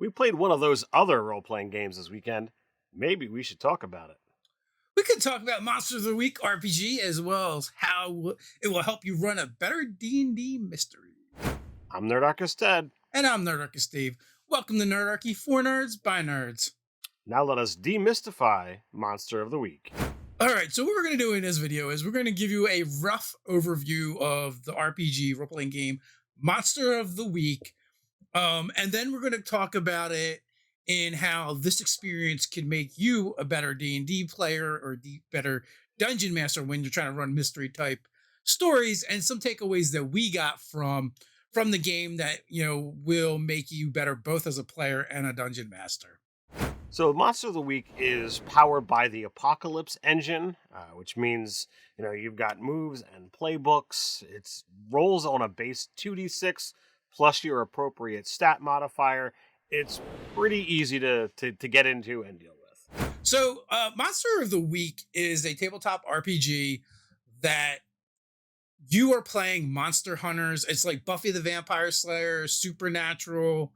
We played one of those other role playing games this weekend. Maybe we should talk about it. We could talk about Monster of the Week RPG as well as how it will help you run a better D&D mystery. I'm Nerdarchy. And I'm Nerdarchy Steve. Welcome to Nerdarchy for Nerds by Nerds. Now let us demystify Monster of the Week. All right, so what we're going to do in this video is we're going to give you a rough overview of the RPG role-playing game Monster of the Week. And then we're going to talk about it in how this experience can make you a better D&D player or better dungeon master when you're trying to run mystery type stories, and some takeaways that we got from the game that, will make you better both as a player and a dungeon master. So, Monster of the Week is powered by the Apocalypse engine, which means you've got moves and playbooks. It rolls on a base 2d6 plus your appropriate stat modifier. It's pretty easy to get into and deal with. So, Monster of the Week is a tabletop RPG that you are playing monster hunters. It's like Buffy the Vampire Slayer, Supernatural.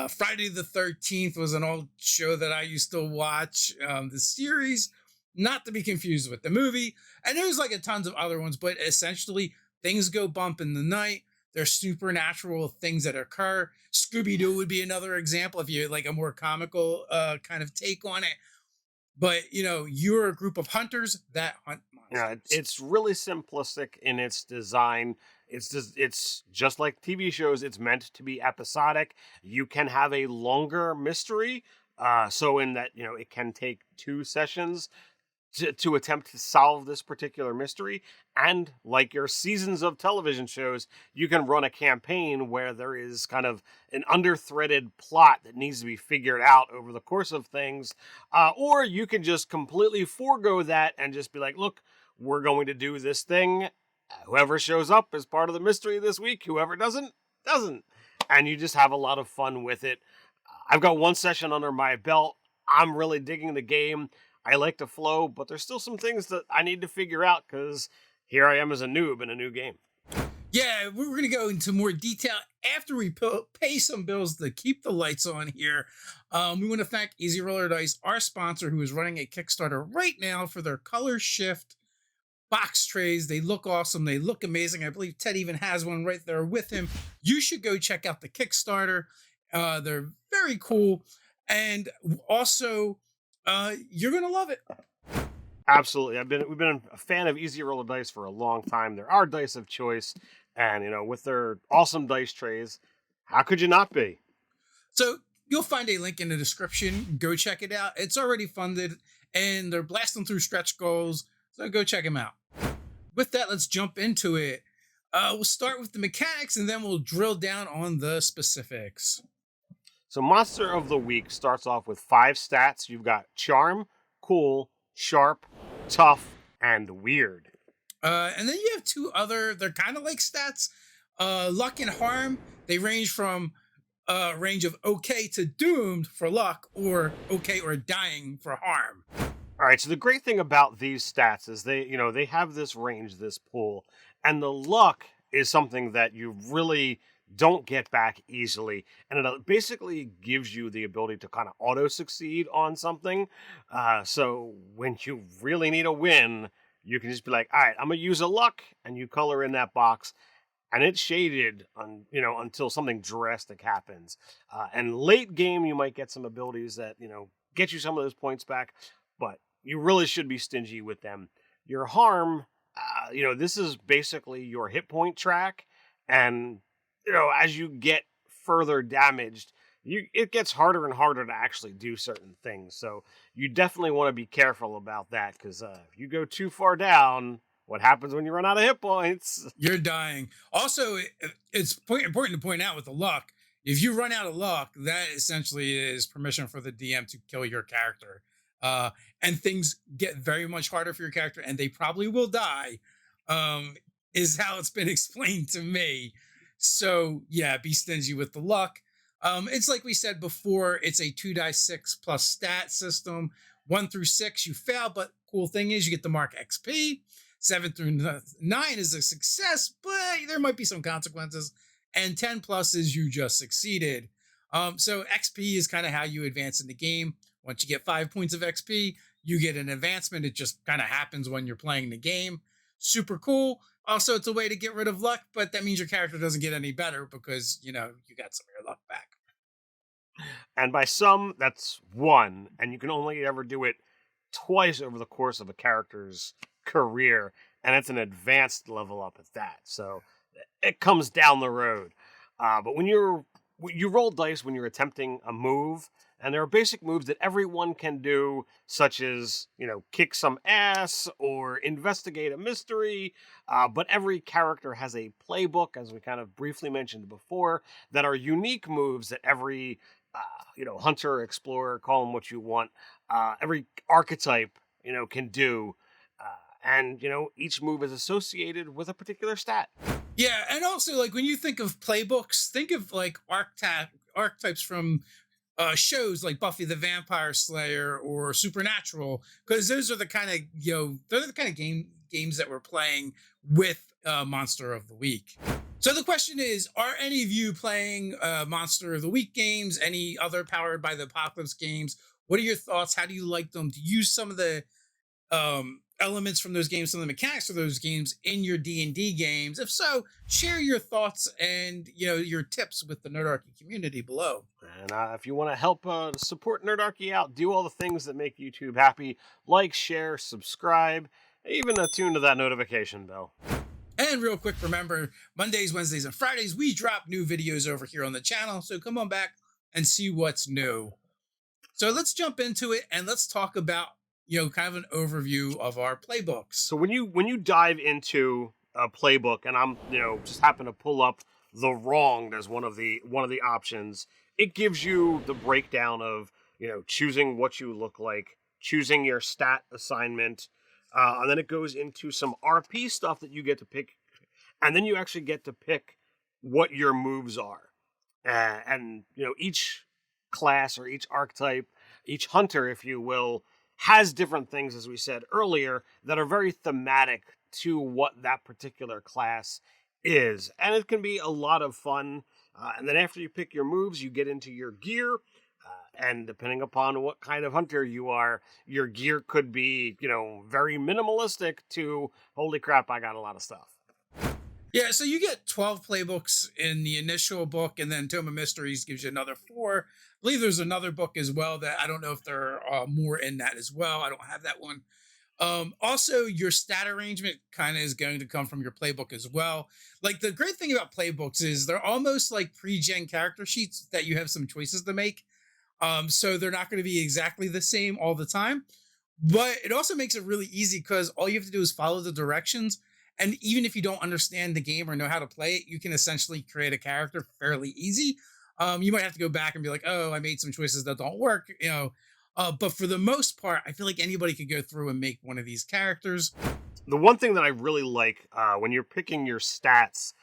Friday the 13th was an old show that I used to watch. The series, not to be confused with the movie. And there's like a tons of other ones, but essentially things go bump in the night. There's supernatural things that occur. Scooby-Doo would be another example if you like a more comical kind of take on it. But, you're a group of hunters that hunt monsters. Yeah, it's really simplistic in its design. It's just like TV shows. It's meant to be episodic. You can have a longer mystery. So in that, it can take 2 sessions to attempt to solve this particular mystery. And like your seasons of television shows, you can run a campaign where there is kind of an under-threaded plot that needs to be figured out over the course of things. Or you can just completely forego that and just be like, look, we're going to do this thing. Whoever shows up is part of the mystery this week. Whoever doesn't. And you just have a lot of fun with it. I've got 1 session under my belt. I'm really digging the game. I like to flow, but there's still some things that I need to figure out because here I am as a noob in a new game. Yeah, we're going to go into more detail after we pay some bills to keep the lights on here. We want to thank Easy Roller Dice, our sponsor, who is running a Kickstarter right now for their Color Shift box trays. They look awesome. They look amazing. I believe Ted even has one right there with him. You should go check out the Kickstarter. They're very cool. And also, you're going to love it. Absolutely. We've been a fan of Easy Roller Dice for a long time. They're our dice of choice. And, with their awesome dice trays, how could you not be? So you'll find a link in the description. Go check it out. It's already funded and they're blasting through stretch goals. So go check them out. With that, let's jump into it. We'll start with the mechanics and then we'll drill down on the specifics. So Monster of the Week starts off with 5 stats. You've got Charm, Cool, Sharp, Tough, and Weird. And then you have 2 other, they're kind of like stats. Luck and Harm, they range from range of okay to doomed for luck, or okay or dying for harm. All right, so the great thing about these stats is they have this range, this pool, and the luck is something that you really don't get back easily, and it basically gives you the ability to kind of auto succeed on something. So when you really need a win, you can just be like, all right, I'm gonna use a luck, and you color in that box, and it's shaded on until something drastic happens. And late game, you might get some abilities that get you some of those points back, but you really should be stingy with them. Your harm, this is basically your hit point track, and as you get further damaged, it gets harder and harder to actually do certain things. So you definitely want to be careful about that, because if you go too far down, what happens when you run out of hit points? You're dying. Also, it's important to point out with the luck, if you run out of luck, that essentially is permission for the DM to kill your character. And things get very much harder for your character, and they probably will die, is how it's been explained to me. So yeah, be stingy with the luck. It's like we said before, it's a 2d6 plus stat system. 1 through 6, you fail, but cool thing is you get the mark XP. 7 through 9 is a success, but there might be some consequences. And 10 plus is you just succeeded. So XP is kind of how you advance in the game. Once you get 5 points of XP, you get an advancement. It just kind of happens when you're playing the game. Super cool. Also, it's a way to get rid of luck, but that means your character doesn't get any better because, you got some of your luck back. And by some, that's one, and you can only ever do it twice over the course of a character's career, and it's an advanced level up at that. So it comes down the road. But you roll dice when you're attempting a move, and there are basic moves that everyone can do, such as kick some ass or investigate a mystery. But every character has a playbook, as we kind of briefly mentioned before, that are unique moves that every hunter, explorer, call them what you want. Every archetype can do, and each move is associated with a particular stat. Yeah, and also like when you think of playbooks, think of like archetypes from shows like Buffy the Vampire Slayer or Supernatural, because those are the kind of those are the kind of games that we're playing with Monster of the Week. So the question is, are any of you playing Monster of the Week games? Any other Powered by the Apocalypse games? What are your thoughts? How do you like them? Do you use some of the elements from those games, some of the mechanics of those games in your D&D games? If so, share your thoughts and your tips with the Nerdarchy community below. And if you want to help support Nerdarchy out, do all the things that make YouTube happy, like, share, subscribe, even attune to that notification bell. And real quick, remember, Mondays, Wednesdays, and Fridays, we drop new videos over here on the channel, so come on back and see what's new. So let's jump into it, and let's talk about kind of an overview of our playbooks. So when you dive into a playbook, and I'm just happen to pull up the Wronged as one of the options, it gives you the breakdown of choosing what you look like, choosing your stat assignment, and then it goes into some RP stuff that you get to pick, and then you actually get to pick what your moves are, and each class or each archetype, each hunter, if you will, has different things, as we said earlier, that are very thematic to what that particular class is. And it can be a lot of fun. And then after you pick your moves, you get into your gear. And depending upon what kind of hunter you are, your gear could be, very minimalistic to, holy crap, I got a lot of stuff. Yeah, so you get 12 playbooks in the initial book, and then Tome of Mysteries gives you another 4. I believe there's another book as well that I don't know if there are more in that as well. I don't have that one. Also, your stat arrangement kind of is going to come from your playbook as well. Like the great thing about playbooks is they're almost like pre-gen character sheets that you have some choices to make. So they're not going to be exactly the same all the time, but it also makes it really easy because all you have to do is follow the directions. And even if you don't understand the game or know how to play it, you can essentially create a character fairly easy. You might have to go back and be like, oh, I made some choices that don't work, but for the most part, I feel like anybody could go through and make one of these characters. The one thing that I really like when you're picking your stats,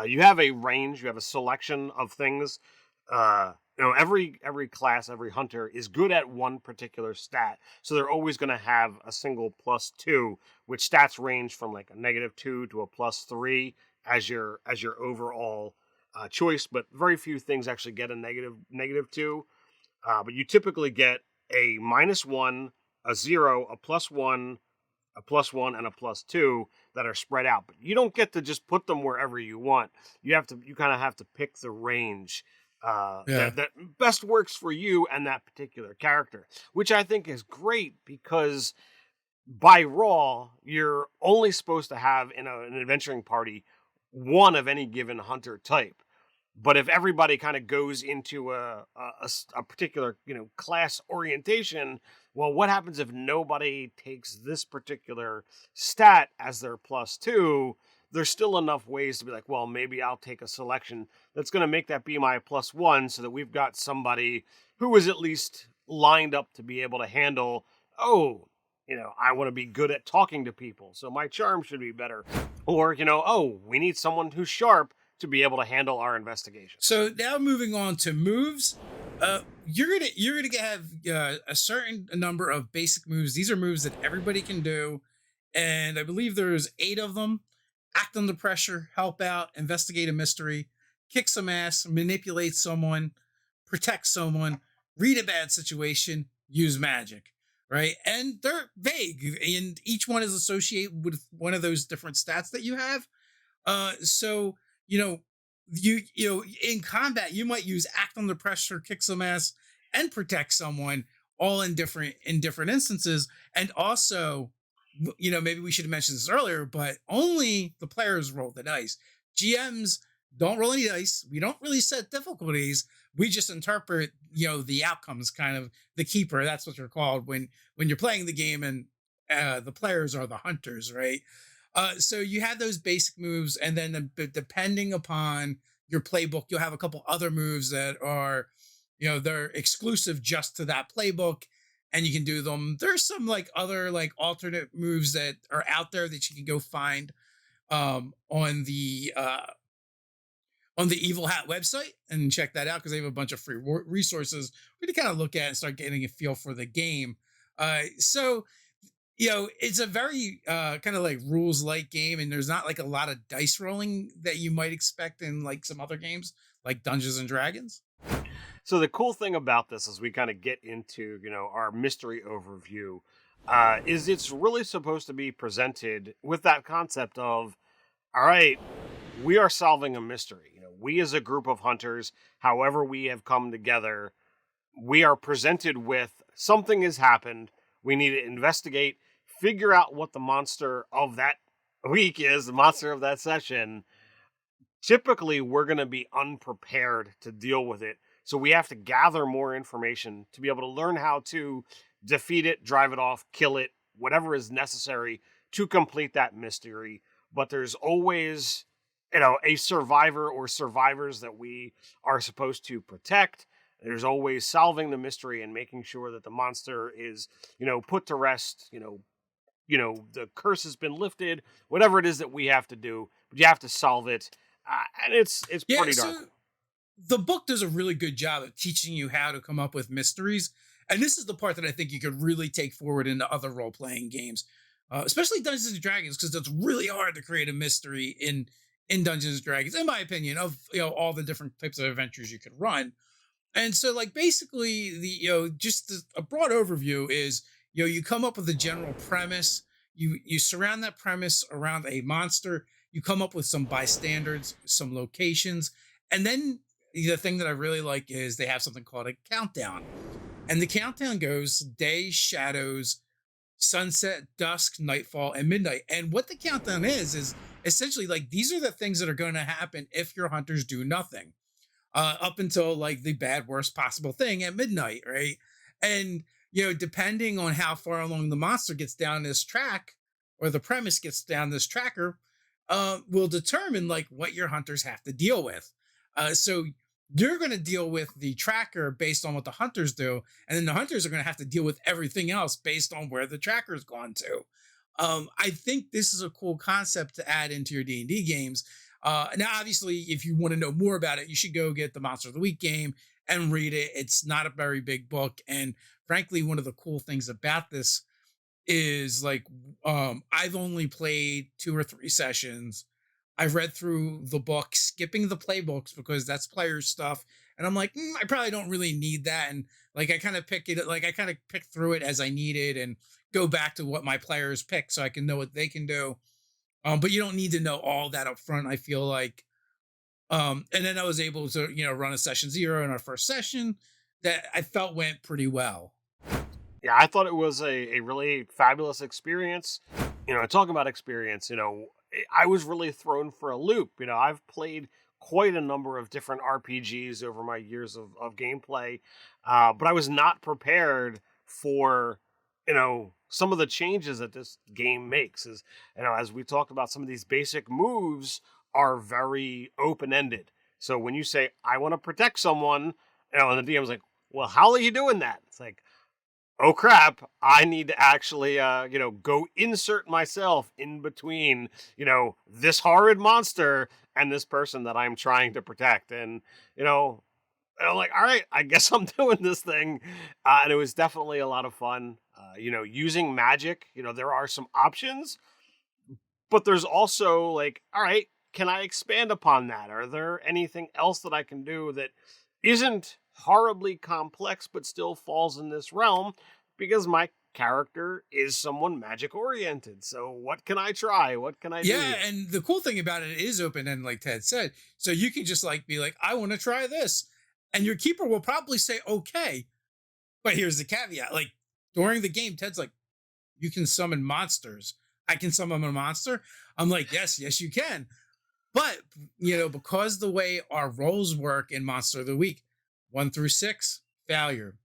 you have a range, you have a selection of things. Every class, every hunter is good at one particular stat, so they're always going to have a single +2, which stats range from like a -2 to a +3 as your overall choice. But very few things actually get a -2. But you typically get a -1, a 0, a +1, a +1, and a +2 that are spread out. But you don't get to just put them wherever you want. You kind of have to pick the range that best works for you and that particular character, which I think is great because by raw, you're only supposed to have in an adventuring party one of any given hunter type. But if everybody kind of goes into a particular class orientation, well, what happens if nobody takes this particular stat as their +2? There's still enough ways to be like, well, maybe I'll take a selection that's going to make that be my +1, so that we've got somebody who is at least lined up to be able to handle, oh, I want to be good at talking to people, so my charm should be better. Or, oh, we need someone who's sharp to be able to handle our investigation. So now moving on to moves, you're gonna have a certain number of basic moves. These are moves that everybody can do, and I believe there's 8 of them. Act under pressure, help out, investigate a mystery, kick some ass, manipulate someone, protect someone, read a bad situation, use magic, right? And they're vague, and each one is associated with one of those different stats that you have. So you know, in combat, you might use act under pressure, kick some ass, and protect someone, all in different instances. And also, maybe we should have mentioned this earlier, but only the players roll the dice. GMs don't roll any dice. We don't really set difficulties. We just interpret, the outcomes, kind of the keeper. That's what you're called when you're playing the game, and the players are the hunters, right? So you have those basic moves, and then depending upon your playbook, you'll have a couple other moves that are, they're exclusive just to that playbook, and you can do them. There's some like other like alternate moves that are out there that you can go find on the Evil Hat website and check that out, because they have a bunch of free resources for you to kind of look at and start getting a feel for the game. So it's a very kind of like rules light game, and there's not like a lot of dice rolling that you might expect in like some other games like Dungeons and Dragons. So the cool thing about this, as we kind of get into, our mystery overview, is it's really supposed to be presented with that concept of, all right, we are solving a mystery. We as a group of hunters, however we have come together, we are presented with something has happened. We need to investigate, figure out what the monster of that week is, the monster of that session. Typically, we're going to be unprepared to deal with it. So we have to gather more information to be able to learn how to defeat it, drive it off, kill it, whatever is necessary to complete that mystery. But there's always, a survivor or survivors that we are supposed to protect. There's always solving the mystery and making sure that the monster is, put to rest, the curse has been lifted, whatever it is that we have to do, but you have to solve it. And it's pretty dark. So the book does a really good job of teaching you how to come up with mysteries. And this is the part that I think you could really take forward into other role-playing games, especially Dungeons and Dragons, because it's really hard to create a mystery in Dungeons and Dragons, in my opinion, of all the different types of adventures you could run. And so, like, basically, just a broad overview is, you come up with a general premise. You surround that premise around a monster. You come up with some bystanders, some locations, and then the thing that I really like is they have something called a countdown, and the countdown goes day, shadows, sunset, dusk, nightfall, and midnight. And what the countdown is essentially like these are the things that are going to happen if your hunters do nothing, up until like the bad worst possible thing at midnight, right? And depending on how far along the monster gets down this track, or the premise gets down this tracker, will determine like what your hunters have to deal with. So you're going to deal with the tracker based on what the hunters do, and then the hunters are going to have to deal with everything else based on where the tracker's gone to. I think this is a cool concept to add into your D&D games. Now, obviously, if you want to know more about it, you should go get the Monster of the Week game and read it. It's not a very big book, and frankly, one of the cool things about this is like, I've only played 2 or 3 sessions. I've read through the book, skipping the playbooks because that's player stuff. And I'm like, I probably don't really need that. And like, I kind of pick through it as I need it and go back to what my players pick so I can know what they can do. But you don't need to know all that up front, I feel like. And then I was able to, run a session 0 in our first session that I felt went pretty well. Yeah, I thought it was a really fabulous experience. Talking about experience, I was really thrown for a loop. I've played quite a number of different RPGs over my years of gameplay, but I was not prepared for, some of the changes that this game makes. As we talked about, some of these basic moves are very open-ended. So when you say, I want to protect someone, and the DM's like, well, how are you doing that? It's like, oh crap, I need to actually, go insert myself in between, this horrid monster and this person that I'm trying to protect. And I'm like, all right, I guess I'm doing this thing. And it was definitely a lot of fun, using magic. There are some options, but there's also like, all right, can I expand upon that? Are there anything else that I can do that isn't horribly complex, but still falls in this realm because my character is someone magic oriented. So what can I try? What can I do Yeah, here? and the cool thing about it is open end, like Ted said. So you can just like be like, I want to try this. And your keeper will probably say, okay. But here's the caveat. Like during the game, Ted's like, you can summon monsters. I can summon a monster. I'm like, yes, you can. But because the way our roles work in Monster of the Week, 1 through 6, failure.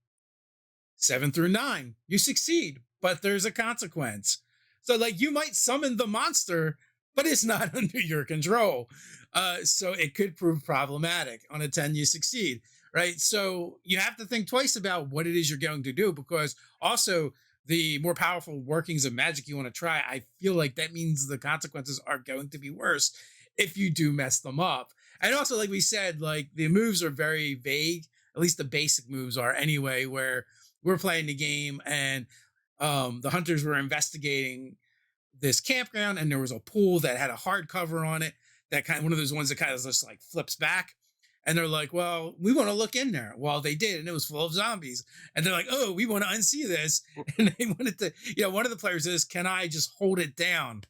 7 through 9, you succeed, but there's a consequence. So, like, you might summon the monster, but it's not under your control. So it could prove problematic. On a 10, you succeed, right? So you have to think twice about what it is you're going to do, because also the more powerful workings of magic you want to try, I feel like that means the consequences are going to be worse if you do mess them up. And also, like we said, like the moves are very vague. At least the basic moves are anyway, where we're playing the game and the hunters were investigating this campground, and there was a pool that had a hard cover on it, that kind of one of those ones that kind of just like flips back. And they're like, well, we want to look in there. Well, they did, and it was full of zombies. And they're like, oh, we want to unsee this. And they wanted to, one of the players is, can I just hold it down?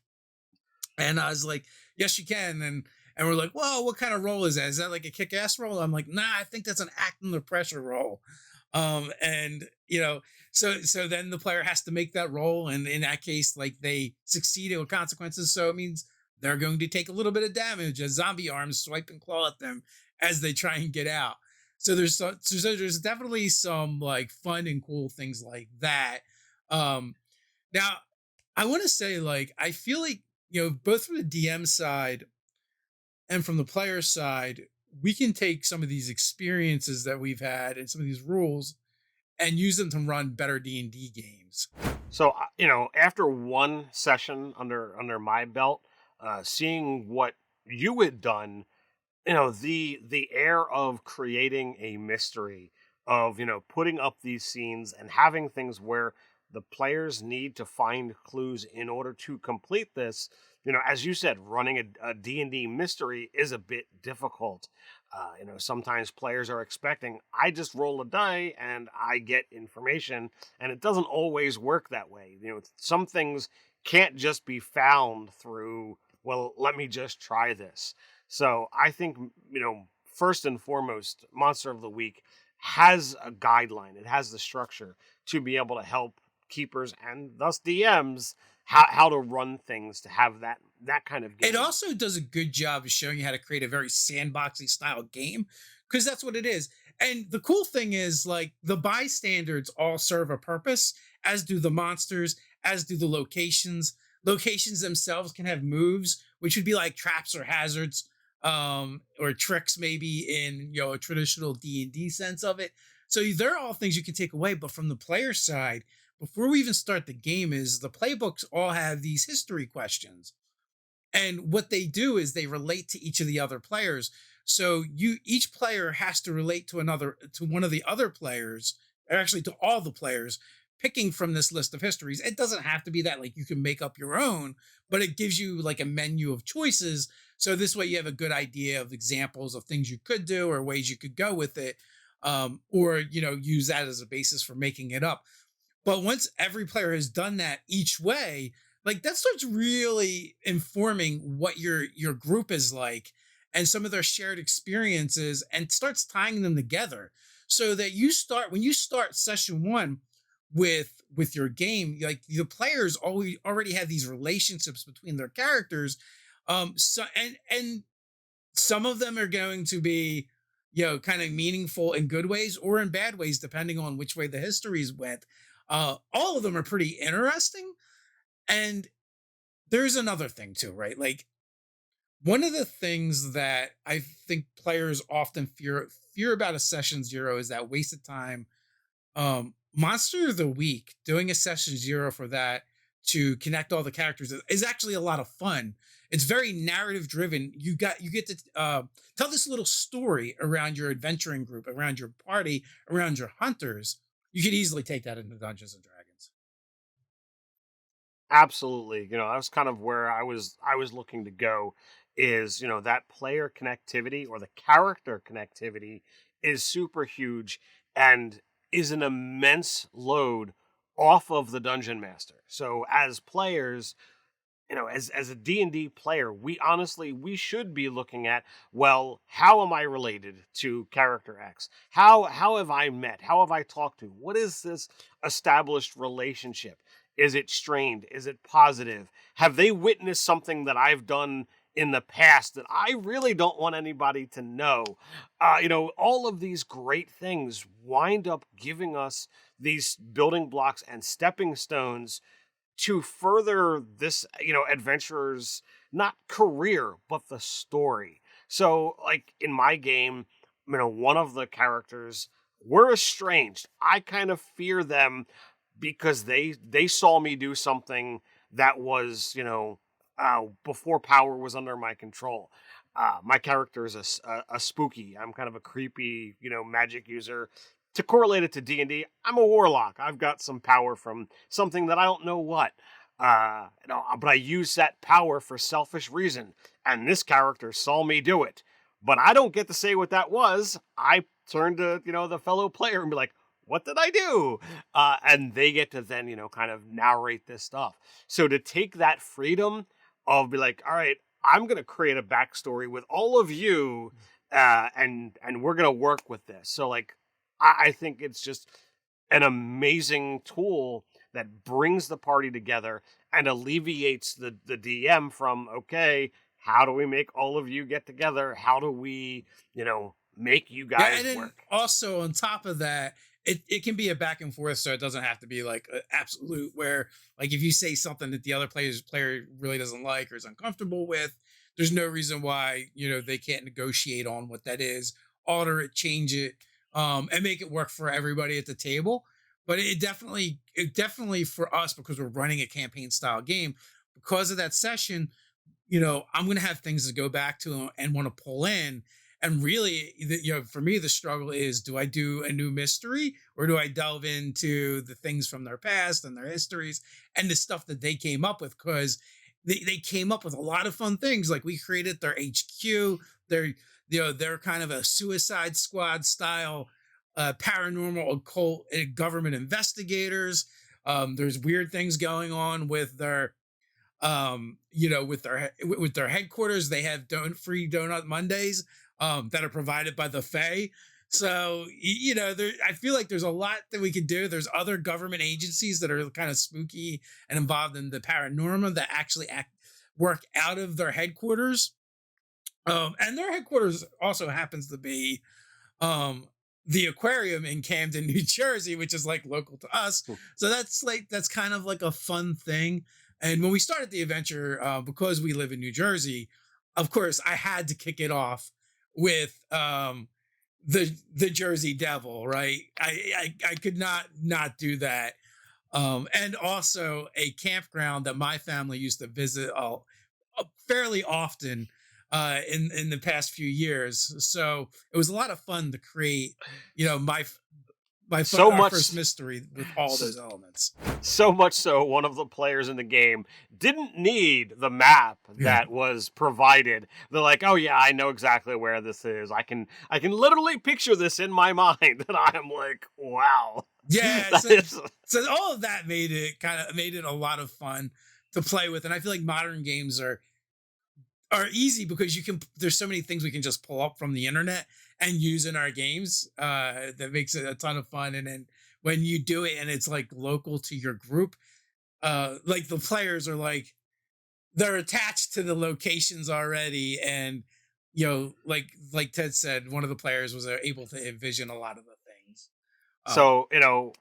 And I was like, yes, you can. And we're like, well, what kind of role is that? Is that like a kick-ass role? I'm like, nah, I think that's an act under pressure role. And so then the player has to make that roll, and in that case, like they succeeded with consequences. So it means they're going to take a little bit of damage as zombie arms swipe and claw at them as they try and get out. So there's definitely some like fun and cool things like that. Now I want to say, like, I feel like, both from the DM side and from the player side, we can take some of these experiences that we've had and some of these rules and use them to run better D&D games. So after one session under my belt, seeing what you had done, the air of creating a mystery, of putting up these scenes and having things where the players need to find clues in order to complete this. As you said, running a D&D mystery is a bit difficult. Sometimes players are expecting, I just roll a die and I get information, and it doesn't always work that way. Some things can't just be found through, well, let me just try this. So I think, first and foremost, Monster of the Week has a guideline. It has the structure to be able to help keepers and thus DMs how to run things to have that kind of game. It also does a good job of showing you how to create a very sandboxy style game, because that's what it is. And the cool thing is, like, the bystanders all serve a purpose, as do the monsters, as do the locations. Locations themselves can have moves, which would be like traps or hazards, or tricks, maybe in a traditional D&D sense of it. So they're all things you can take away. But from the player side, before we even start the game, is the playbooks all have these history questions. And what they do is they relate to each of the other players. So each player has to relate to one of the other players, or actually to all the players, picking from this list of histories. It doesn't have to be that, like, you can make up your own, but it gives you like a menu of choices. So this way you have a good idea of examples of things you could do or ways you could go with it. Or use that as a basis for making it up. But once every player has done that each way, like, that starts really informing what your group is like and some of their shared experiences, and starts tying them together, so that when you start session one with your game, like, the players already have these relationships between their characters. So and some of them are going to be kind of meaningful in good ways or in bad ways, depending on which way the histories went. All of them are pretty interesting. And there's another thing too, right? Like, one of the things that I think players often fear about a session zero is that wasted time. Monster of the Week, doing a session zero for that to connect all the characters is actually a lot of fun. It's very narrative driven. You get to tell this little story around your adventuring group, around your party, around your hunters. You could easily take that into Dungeons and Dragons. Absolutely. That's kind of where I was looking to go, is, that player connectivity or the character connectivity is super huge and is an immense load off of the dungeon master. So as players, as a D&D player, we should be looking at, well, how am I related to character X? How have I met? How have I talked to? What is this established relationship? Is it strained? Is it positive? Have they witnessed something that I've done in the past that I really don't want anybody to know? All of these great things wind up giving us these building blocks and stepping stones to further this, adventurer's not career, but the story. So, like in my game, one of the characters were estranged. I kind of fear them because they saw me do something that was, before power was under my control. My character is a spooky. I'm kind of a creepy, magic user. To correlate it to D&D, I'm a warlock. I've got some power from something that I don't know what. But I use that power for selfish reason, and this character saw me do it. But I don't get to say what that was. I turn to, the fellow player and be like, what did I do? And they get to then, kind of narrate this stuff. So to take that freedom of be like, all right, I'm going to create a backstory with all of you, and we're going to work with this. So like, I think it's just an amazing tool that brings the party together and alleviates the DM from, okay, how do we make all of you get together? How do we, make you guys and then work? also on top of that, it can be a back and forth, so it doesn't have to be like an absolute where like if you say something that the other player really doesn't like or is uncomfortable with, there's no reason why they can't negotiate on what that is, alter it, change it, and make it work for everybody at the table. But it definitely for us, because we're running a campaign style game, because of that session, I'm going to have things to go back to and want to pull in. And really, for me, the struggle is, do I do a new mystery or do I delve into the things from their past and their histories and the stuff that they came up with? Because they came up with a lot of fun things. Like we created their HQ, they're kind of a Suicide Squad style paranormal occult government investigators. There's weird things going on with their with their headquarters. They have free donut Mondays that are provided by the Fae. So I feel like there's a lot that we could do. There's other government agencies that are kind of spooky and involved in the paranormal that actually work out of their headquarters. And their headquarters also happens to be the aquarium in Camden, New Jersey, which is like local to us. So that's kind of like a fun thing. And when we started the adventure, because we live in New Jersey, of course, I had to kick it off with the Jersey Devil, right? I could not do that. And also a campground that my family used to visit fairly often in the past few years. So it was a lot of fun to create, So our much, first mystery with all those elements. so much so, one of the players in the game didn't need the map Yeah. that was provided. They're like, "Oh yeah, I know exactly where this is. I can literally picture this in my mind." And I'm like, "Wow, Yeah. that is So all of that made it a lot of fun to play with. And I feel like modern games are easy because there's so many things we can just pull up from the internet and use in our games, that makes it a ton of fun. And then when you do it and it's like local to your group, like the players are like, they're attached to the locations already. And like Ted said, one of the players was able to envision a lot of the things. So,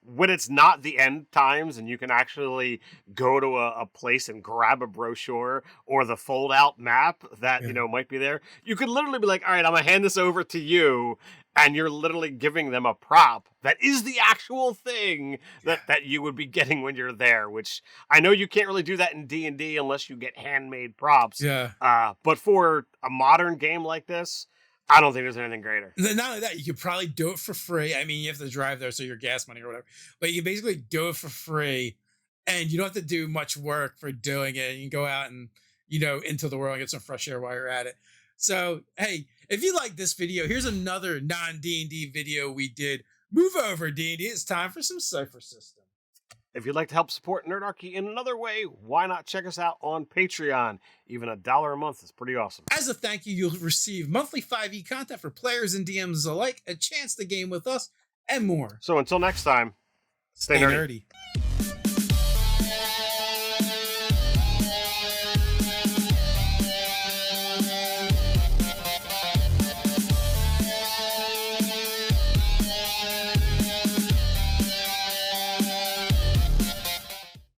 when it's not the end times and you can actually go to a place and grab a brochure or the fold out map that, Yeah. might be there, you could literally be like, all right, I'm going to hand this over to you. And you're literally giving them a prop that is the actual thing that you would be getting when you're there, which I know you can't really do that in D&D unless you get handmade props. Yeah. But for a modern game like this, I don't think there's anything greater. And then not only that, you could probably do it for free. I mean, you have to drive there, so your gas money or whatever. But you basically do it for free, and you don't have to do much work for doing it. You can go out and into the world and get some fresh air while you're at it. So hey, If you like this video, here's another non-D&D video we did. Move over, D&D. It's time for some Cypher System. If you'd like to help support Nerdarchy in another way, why not check us out on Patreon? Even $1 a month is pretty awesome. As a thank you, you'll receive monthly 5e content for players and DMs alike, a chance to game with us, and more. So until next time, stay nerdy. nerdy.